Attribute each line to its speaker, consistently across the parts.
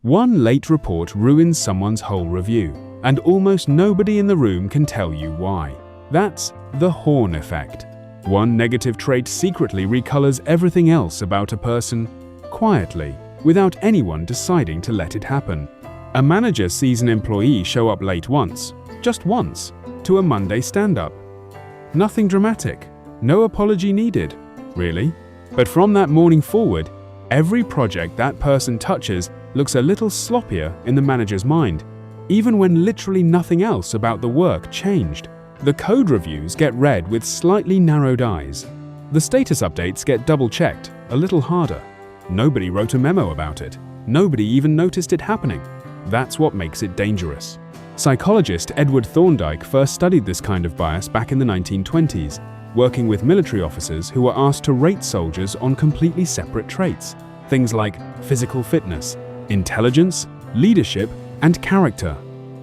Speaker 1: One late report ruins someone's whole review, and almost nobody in the room can tell you why. That's the horn effect. One negative trait secretly recolors everything else about a person, quietly, without anyone deciding to let it happen. A manager sees an employee show up late once, just once, to a Monday stand-up. Nothing dramatic, no apology needed, really. But from that morning forward, every project that person touches looks a little sloppier in the manager's mind, even when literally nothing else about the work changed. The code reviews get read with slightly narrowed eyes. The status updates get double-checked, a little harder. Nobody wrote a memo about it. Nobody even noticed it happening. That's what makes it dangerous. Psychologist Edward Thorndike first studied this kind of bias back in the 1920s, working with military officers who were asked to rate soldiers on completely separate traits. Things like physical fitness, intelligence, leadership, and character.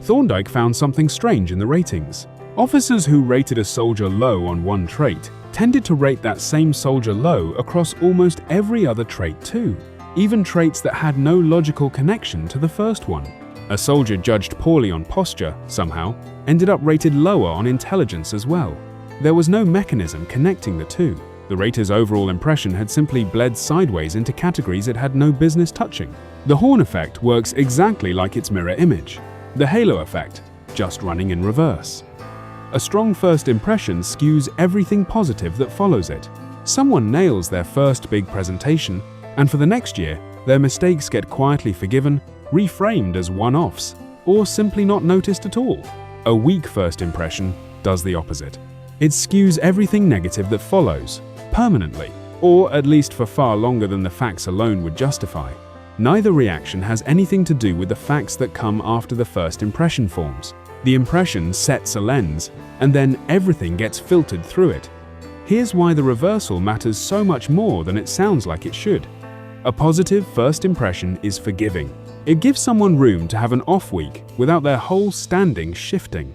Speaker 1: Thorndike found something strange in the ratings. Officers who rated a soldier low on one trait tended to rate that same soldier low across almost every other trait too, even traits that had no logical connection to the first one. A soldier judged poorly on posture, somehow, ended up rated lower on intelligence as well. There was no mechanism connecting the two. The rater's overall impression had simply bled sideways into categories it had no business touching. The horn effect works exactly like its mirror image. The halo effect, just running in reverse. A strong first impression skews everything positive that follows it. Someone nails their first big presentation, and for the next year, their mistakes get quietly forgiven, reframed as one-offs, or simply not noticed at all. A weak first impression does the opposite. It skews everything negative that follows, permanently, or at least for far longer than the facts alone would justify. Neither reaction has anything to do with the facts that come after the first impression forms. The impression sets a lens, and then everything gets filtered through it. Here's why the reversal matters so much more than it sounds like it should. A positive first impression is forgiving. It gives someone room to have an off week without their whole standing shifting.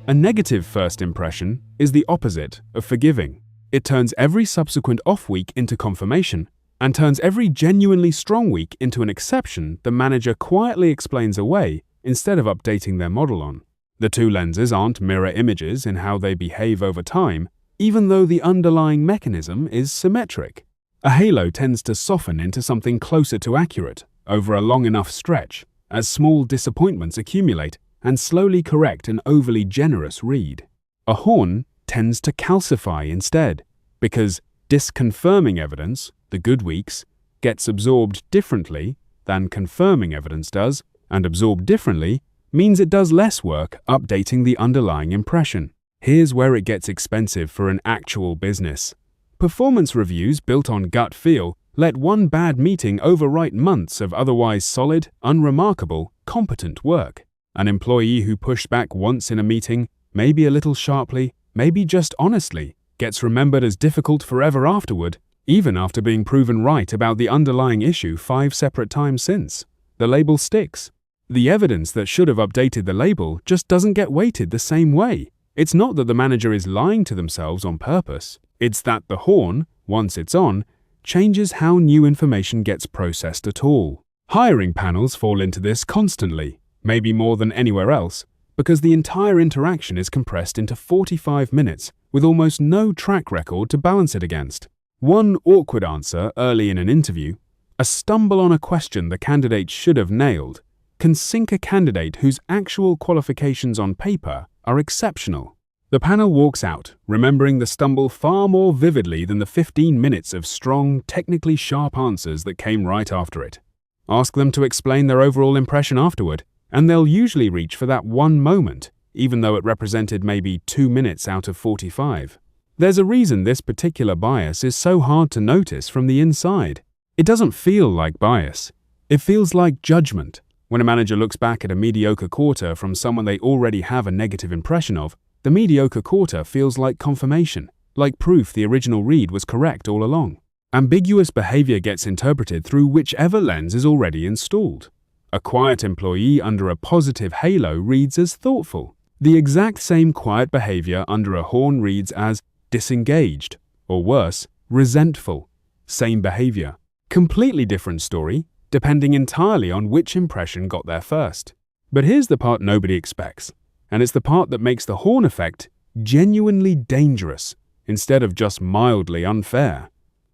Speaker 1: A negative first impression is the opposite of forgiving. It turns every subsequent off week into confirmation, and turns every genuinely strong week into an exception the manager quietly explains away instead of updating their model on. The two lenses aren't mirror images in how they behave over time, even though the underlying mechanism is symmetric. A halo tends to soften into something closer to accurate over a long enough stretch, as small disappointments accumulate and slowly correct an overly generous read. A horn tends to calcify instead, because disconfirming evidence, the good weeks, gets absorbed differently than confirming evidence does, and absorbed differently means it does less work updating the underlying impression. Here's where it gets expensive for an actual business. Performance reviews built on gut feel let one bad meeting overwrite months of otherwise solid, unremarkable, competent work. An employee who pushed back once in a meeting, maybe a little sharply, maybe just honestly, gets remembered as difficult forever afterward, even after being proven right about the underlying issue 5 separate times since. The label sticks. The evidence that should have updated the label just doesn't get weighted the same way. It's not that the manager is lying to themselves on purpose. It's that the horn, once it's on, changes how new information gets processed at all. Hiring panels fall into this constantly, maybe more than anywhere else, because the entire interaction is compressed into 45 minutes with almost no track record to balance it against. One awkward answer early in an interview, a stumble on a question the candidate should have nailed, can sink a candidate whose actual qualifications on paper are exceptional. The panel walks out, remembering the stumble far more vividly than the 15 minutes of strong, technically sharp answers that came right after it. Ask them to explain their overall impression afterward, and they'll usually reach for that one moment, even though it represented maybe 2 minutes out of 45. There's a reason this particular bias is so hard to notice from the inside. It doesn't feel like bias. It feels like judgment. When a manager looks back at a mediocre quarter from someone they already have a negative impression of, the mediocre quarter feels like confirmation, like proof the original read was correct all along. Ambiguous behavior gets interpreted through whichever lens is already installed. A quiet employee under a positive halo reads as thoughtful. The exact same quiet behavior under a horn reads as disengaged, or worse, resentful. Same behavior. Completely different story, depending entirely on which impression got there first. But here's the part nobody expects, and it's the part that makes the horn effect genuinely dangerous instead of just mildly unfair.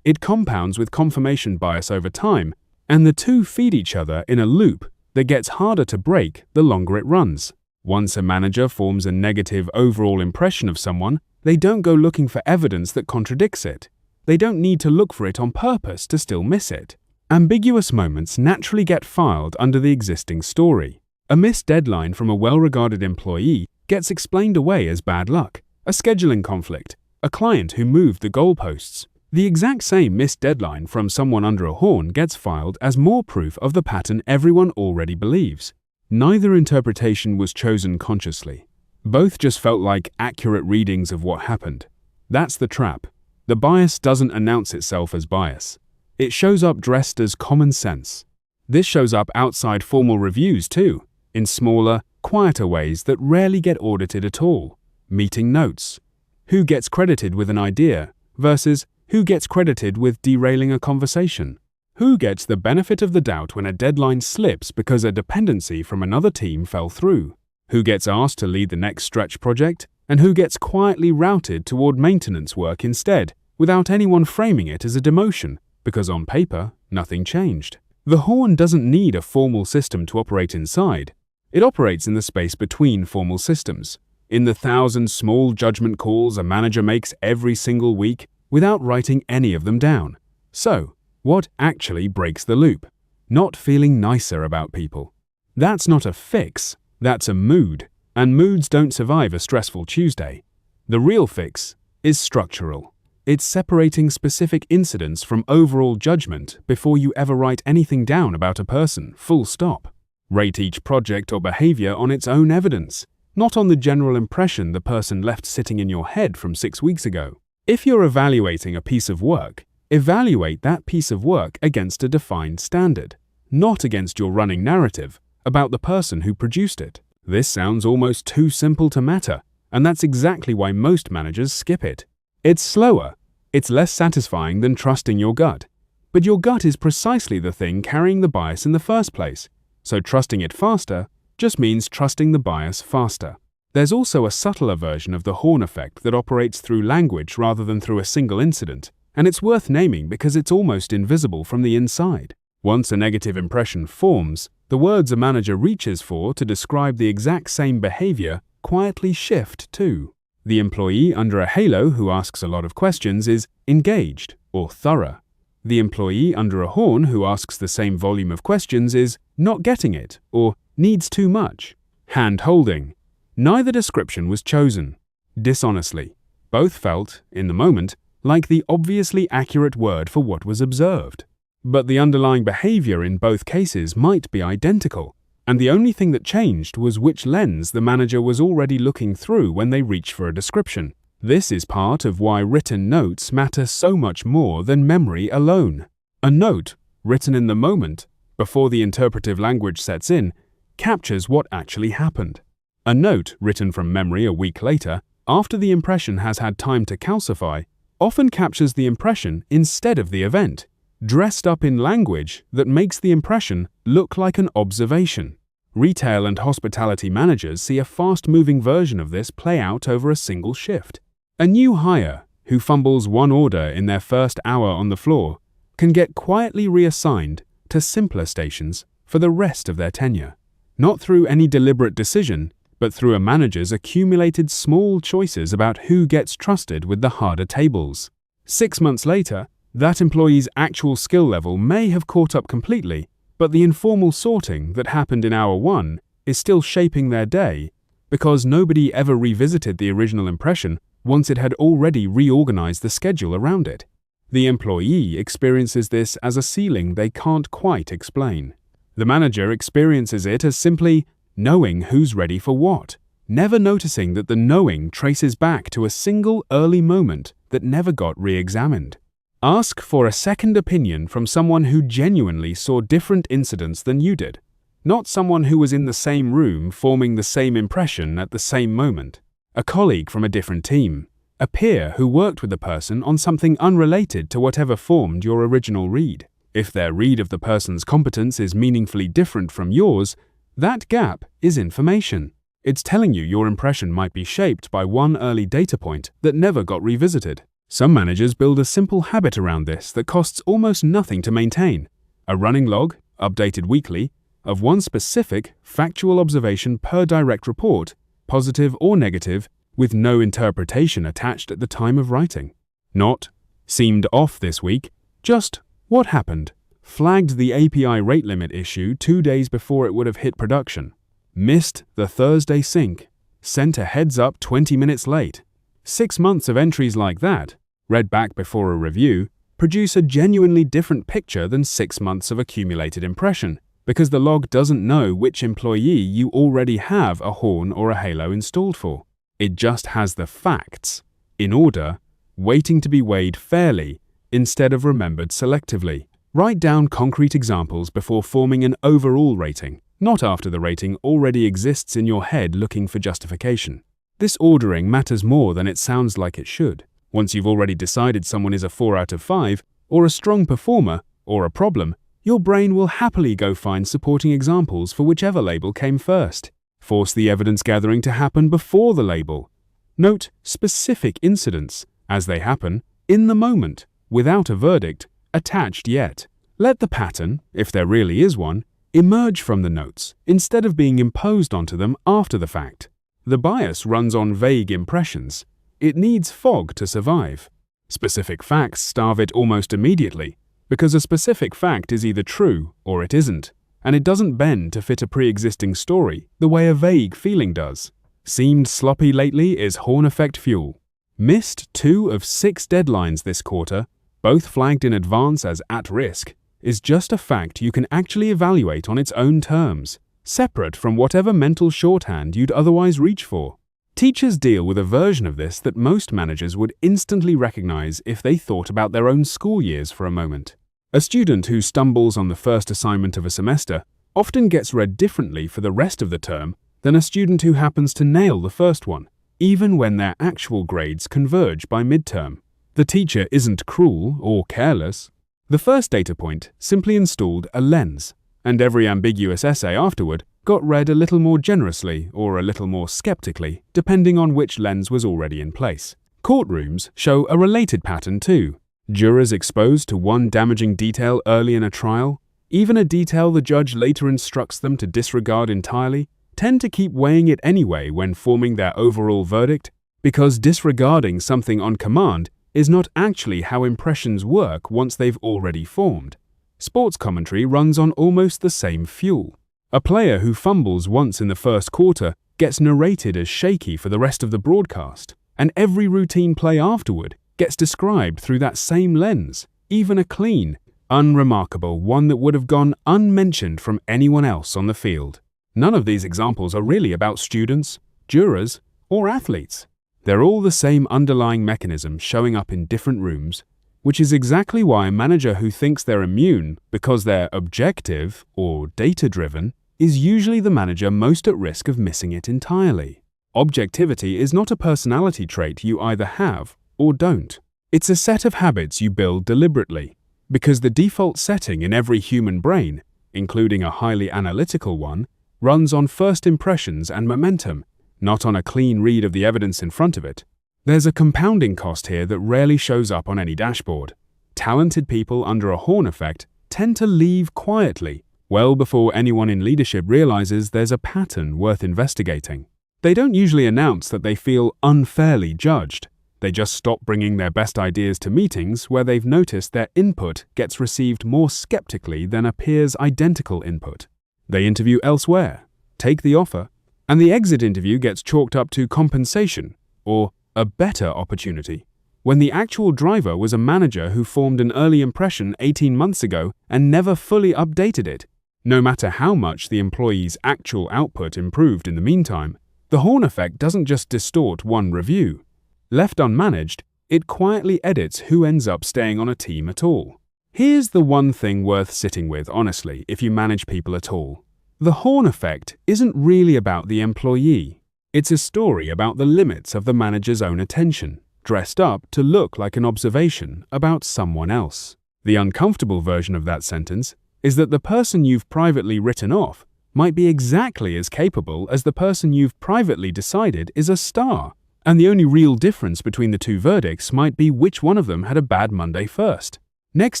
Speaker 1: It compounds with confirmation bias over time, and the two feed each other in a loop that gets harder to break the longer it runs. Once a manager forms a negative overall impression of someone, they don't go looking for evidence that contradicts it. They don't need to look for it on purpose to still miss it. Ambiguous moments naturally get filed under the existing story. A missed deadline from a well-regarded employee gets explained away as bad luck, a scheduling conflict, a client who moved the goalposts. The exact same missed deadline from someone under a horn gets filed as more proof of the pattern everyone already believes. Neither interpretation was chosen consciously. Both just felt like accurate readings of what happened. That's the trap. The bias doesn't announce itself as bias. It shows up dressed as common sense. This shows up outside formal reviews too, in smaller, quieter ways that rarely get audited at all. Meeting notes. Who gets credited with an idea versus who gets credited with derailing a conversation? Who gets the benefit of the doubt when a deadline slips because a dependency from another team fell through? Who gets asked to lead the next stretch project, and who gets quietly routed toward maintenance work instead, without anyone framing it as a demotion, because on paper, nothing changed? The horn doesn't need a formal system to operate inside. It operates in the space between formal systems, in the 1,000 small judgment calls a manager makes every single week without writing any of them down. So, what actually breaks the loop? Not feeling nicer about people. That's not a fix, that's a mood, and moods don't survive a stressful Tuesday. The real fix is structural. It's separating specific incidents from overall judgment before you ever write anything down about a person, full stop. Rate each project or behavior on its own evidence, not on the general impression the person left sitting in your head from 6 weeks ago. If you're evaluating a piece of work, evaluate that piece of work against a defined standard, not against your running narrative about the person who produced it. This sounds almost too simple to matter, and that's exactly why most managers skip it. It's slower, it's less satisfying than trusting your gut, but your gut is precisely the thing carrying the bias in the first place, so trusting it faster just means trusting the bias faster. There's also a subtler version of the horn effect that operates through language rather than through a single incident, and it's worth naming because it's almost invisible from the inside. Once a negative impression forms, the words a manager reaches for to describe the exact same behavior quietly shift too. The employee under a halo who asks a lot of questions is engaged or thorough. The employee under a horn who asks the same volume of questions is not getting it or needs too much. Hand-holding. Neither description was chosen. Dishonestly, both felt, in the moment, like the obviously accurate word for what was observed. But the underlying behavior in both cases might be identical, and the only thing that changed was which lens the manager was already looking through when they reached for a description. This is part of why written notes matter so much more than memory alone. A note, written in the moment, before the interpretive language sets in, captures what actually happened. A note written from memory a week later, after the impression has had time to calcify, often captures the impression instead of the event, dressed up in language that makes the impression look like an observation. Retail and hospitality managers see a fast-moving version of this play out over a single shift. A new hire who fumbles one order in their first hour on the floor can get quietly reassigned to simpler stations for the rest of their tenure, not through any deliberate decision, but through a manager's accumulated small choices about who gets trusted with the harder tables. 6 months later, that employee's actual skill level may have caught up completely, but the informal sorting that happened in hour 1 is still shaping their day because nobody ever revisited the original impression once it had already reorganized the schedule around it. The employee experiences this as a ceiling they can't quite explain. The manager experiences it as simply knowing who's ready for what, never noticing that the knowing traces back to a single early moment that never got re-examined. Ask for a second opinion from someone who genuinely saw different incidents than you did, not someone who was in the same room forming the same impression at the same moment. A colleague from a different team, a peer who worked with the person on something unrelated to whatever formed your original read. If their read of the person's competence is meaningfully different from yours, that gap is information. It's telling you your impression might be shaped by one early data point that never got revisited. Some managers build a simple habit around this that costs almost nothing to maintain: a running log, updated weekly, of one specific, factual observation per direct report, positive or negative, with no interpretation attached at the time of writing. Not, seemed off this week, just what happened. Flagged the API rate limit issue 2 days before it would have hit production. Missed the Thursday sync. Sent a heads up 20 minutes late. 6 months of entries like that, read back before a review, produce a genuinely different picture than 6 months of accumulated impression, because the log doesn't know which employee you already have a horn or a halo installed for. It just has the facts, in order, waiting to be weighed fairly, instead of remembered selectively. Write down concrete examples before forming an overall rating, not after the rating already exists in your head looking for justification. This ordering matters more than it sounds like it should. Once you've already decided someone is a 4 out of 5, or a strong performer, or a problem, your brain will happily go find supporting examples for whichever label came first. Force the evidence gathering to happen before the label. Note specific incidents, as they happen, in the moment, without a verdict attached yet. Let the pattern, if there really is one, emerge from the notes, instead of being imposed onto them after the fact. The bias runs on vague impressions. It needs fog to survive. Specific facts starve it almost immediately, because a specific fact is either true or it isn't, and it doesn't bend to fit a pre-existing story the way a vague feeling does. Seemed sloppy lately is horn effect fuel. Missed 2 of 6 deadlines this quarter, both flagged in advance as at risk, is just a fact you can actually evaluate on its own terms, separate from whatever mental shorthand you'd otherwise reach for. Teachers deal with a version of this that most managers would instantly recognize if they thought about their own school years for a moment. A student who stumbles on the first assignment of a semester often gets read differently for the rest of the term than a student who happens to nail the first one, even when their actual grades converge by midterm. The teacher isn't cruel or careless. The first data point simply installed a lens, and every ambiguous essay afterward got read a little more generously or a little more skeptically, depending on which lens was already in place. Courtrooms show a related pattern too. Jurors exposed to one damaging detail early in a trial, even a detail the judge later instructs them to disregard entirely, tend to keep weighing it anyway when forming their overall verdict, because disregarding something on command is not actually how impressions work once they've already formed. Sports commentary runs on almost the same fuel. A player who fumbles once in the first quarter gets narrated as shaky for the rest of the broadcast, and every routine play afterward gets described through that same lens, even a clean, unremarkable one that would have gone unmentioned from anyone else on the field. None of these examples are really about students, jurors, or athletes. They're all the same underlying mechanism showing up in different rooms, which is exactly why a manager who thinks they're immune because they're objective or data-driven is usually the manager most at risk of missing it entirely. Objectivity is not a personality trait you either have or don't. It's a set of habits you build deliberately, because the default setting in every human brain, including a highly analytical one, runs on first impressions and momentum, not on a clean read of the evidence in front of it. There's a compounding cost here that rarely shows up on any dashboard. Talented people under a horn effect tend to leave quietly, well before anyone in leadership realizes there's a pattern worth investigating. They don't usually announce that they feel unfairly judged. They just stop bringing their best ideas to meetings where they've noticed their input gets received more skeptically than a peer's identical input. They interview elsewhere, take the offer, and the exit interview gets chalked up to compensation or a better opportunity, when the actual driver was a manager who formed an early impression 18 months ago and never fully updated it. No matter how much the employee's actual output improved in the meantime, the horn effect doesn't just distort one review. Left unmanaged, it quietly edits who ends up staying on a team at all. Here's the one thing worth sitting with, honestly, if you manage people at all. The horn effect isn't really about the employee. It's a story about the limits of the manager's own attention, dressed up to look like an observation about someone else. The uncomfortable version of that sentence is that the person you've privately written off might be exactly as capable as the person you've privately decided is a star, and the only real difference between the two verdicts might be which one of them had a bad Monday first. Next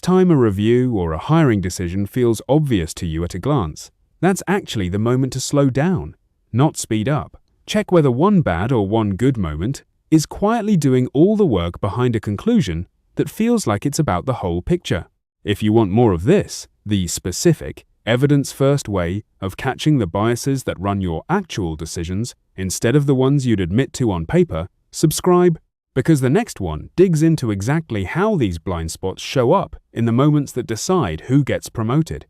Speaker 1: time a review or a hiring decision feels obvious to you at a glance, that's actually the moment to slow down, not speed up. Check whether one bad or one good moment is quietly doing all the work behind a conclusion that feels like it's about the whole picture. If you want more of this, the specific, evidence-first way of catching the biases that run your actual decisions instead of the ones you'd admit to on paper, subscribe, because the next one digs into exactly how these blind spots show up in the moments that decide who gets promoted.